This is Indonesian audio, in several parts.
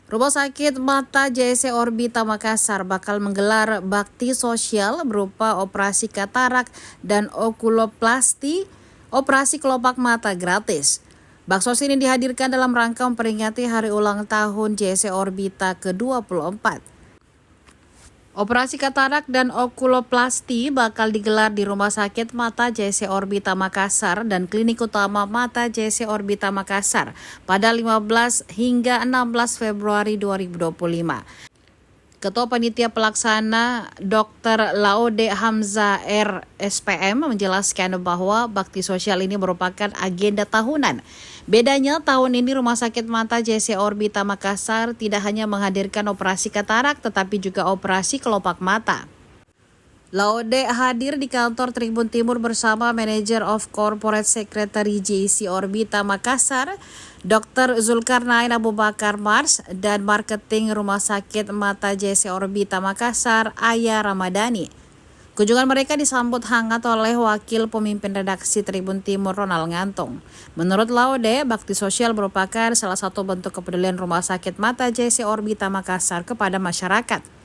Rumah Sakit Mata JSC Orbita Makassar bakal menggelar bakti sosial berupa operasi katarak dan okuloplasti, operasi kelopak mata gratis. Baksos ini dihadirkan dalam rangka memperingati hari ulang tahun JSC Orbita ke-24. Operasi katarak dan okuloplasti bakal digelar di Rumah Sakit Mata JSC Orbita Makassar dan Klinik Utama Mata JSC Orbita Makassar pada 15 hingga 16 Februari 2025. Ketua Panitia Pelaksana Dr. Laude Hamzah RSPM menjelaskan bahwa bakti sosial ini merupakan agenda tahunan. Bedanya tahun ini Rumah Sakit Mata JSC Orbita Makassar tidak hanya menghadirkan operasi katarak tetapi juga operasi kelopak mata. Laude hadir di kantor Tribun Timur bersama Manager of Corporate Secretary JSC Orbita Makassar, Dr. Zulkarnain Abu Bakar Mars, dan Marketing Rumah Sakit Mata JSC Orbita Makassar, Aya Ramadhani. Kunjungan mereka disambut hangat oleh Wakil Pemimpin Redaksi Tribun Timur Ronald Ngantong. Menurut Laude, bakti sosial merupakan salah satu bentuk kepedulian Rumah Sakit Mata JSC Orbita Makassar kepada masyarakat.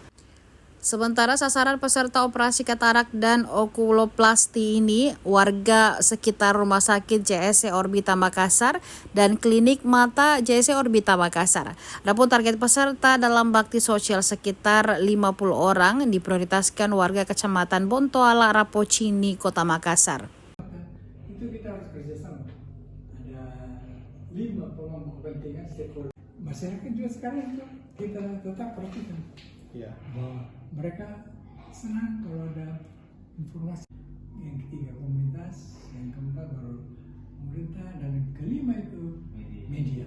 Sementara sasaran peserta operasi katarak dan okuloplasti ini warga sekitar Rumah Sakit JSC Orbita Makassar dan Klinik Mata JSC Orbita Makassar. Adapun target peserta dalam bakti sosial sekitar 50 orang diprioritaskan warga Kecamatan Bontoala, Rapocini, Kota Makassar. Itu kita harus kerjasama. Ada 5 pemangku kepentingan stakeholder. Masyarakat juga sekarang itu kita tetap perhatikan. Ya, bahwa mereka senang kalau ada informasi. Yang ketiga komunitas, yang keempat baru pemerintah, dan yang kelima itu media.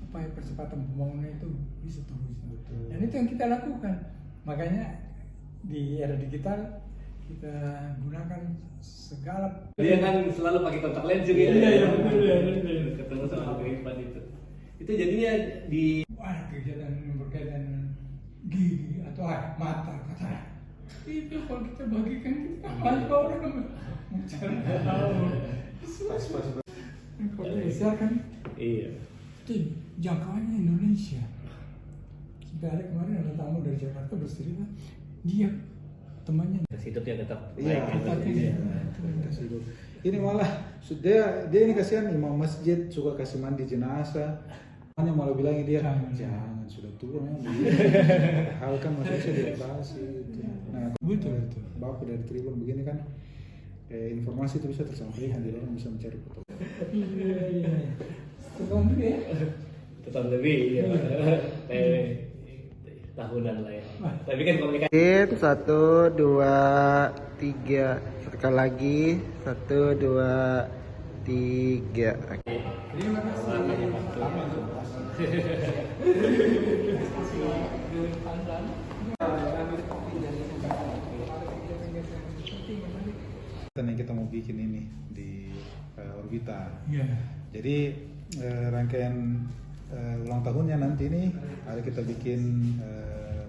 Supaya percepatan pembangunan itu bisa terus. Dan itu yang kita lakukan. Makanya di era digital kita gunakan segala. Dia kan selalu pakai kontak lens juga. Iya, ketemu sama kehidupan itu. Itu jadinya di kegiatan berkaitan gigi atau mata katarak itu kalau kita bagikan kita banyak orang pas Indonesia kan iya itu jangkauannya Indonesia. Kita ada kemarin ada tamu dari Jakarta bercerita dia temannya hidup ya tetap ini malah dia ini kasihan imam masjid suka kasih mandi jenazah. Hanya malah bilang dia jangan sudah tua memang hal kan masih bisa dioperasi gitu. Nah betul Bapak dari Tribun begini kan informasi itu bisa tersampaikan jadi orang bisa mencari foto. Iya tetap lebih ya. Tahunan lah ya. Tapi kan komunikasi 1, 2, 3 sekali lagi 1, 2, 3. terima kasih. Yang kita mau bikin ini di Orbita. Ya. Jadi rangkaian ulang tahunnya nanti ini ada kita bikin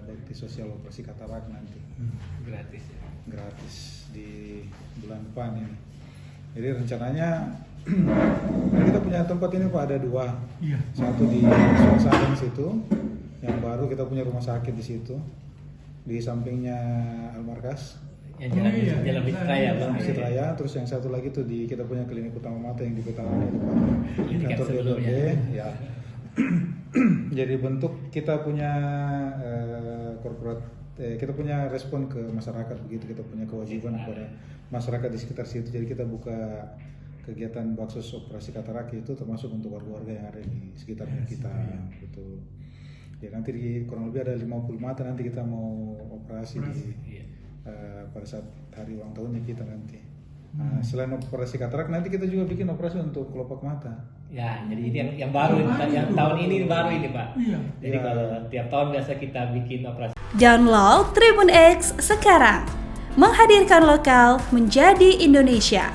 bakti sosial operasi katarak nanti gratis di bulan depan ini. Jadi rencananya kita punya tempat ini Pak ada 2. Iya. Satu di Suasana situ, yang baru kita punya rumah sakit di situ, di sampingnya Almarkas. yang jalan Bukit Raya, Bukit Raya. Terus yang satu lagi tuh di kita punya klinik utama mata yang di Petani depan kantor DPRD. Ya. Jadi bentuk kita punya kita punya respon ke masyarakat begitu, kita punya kewajiban kepada masyarakat di sekitar situ. Jadi kita buka kegiatan baksos operasi katarak itu termasuk untuk warga-warga yang ada di sekitar kita gitu. Ya nanti kurang lebih ada 50 mata nanti kita mau operasi pada saat hari ulang tahunnya kita nanti. Nah, selain operasi katarak nanti kita juga bikin operasi untuk kelopak mata. Ya, jadi ini yang baru yang tahun ini baru ini Pak. Iya. Jadi kalau tiap tahun biasa kita bikin operasi. Download Tribun X sekarang, menghadirkan lokal menjadi Indonesia.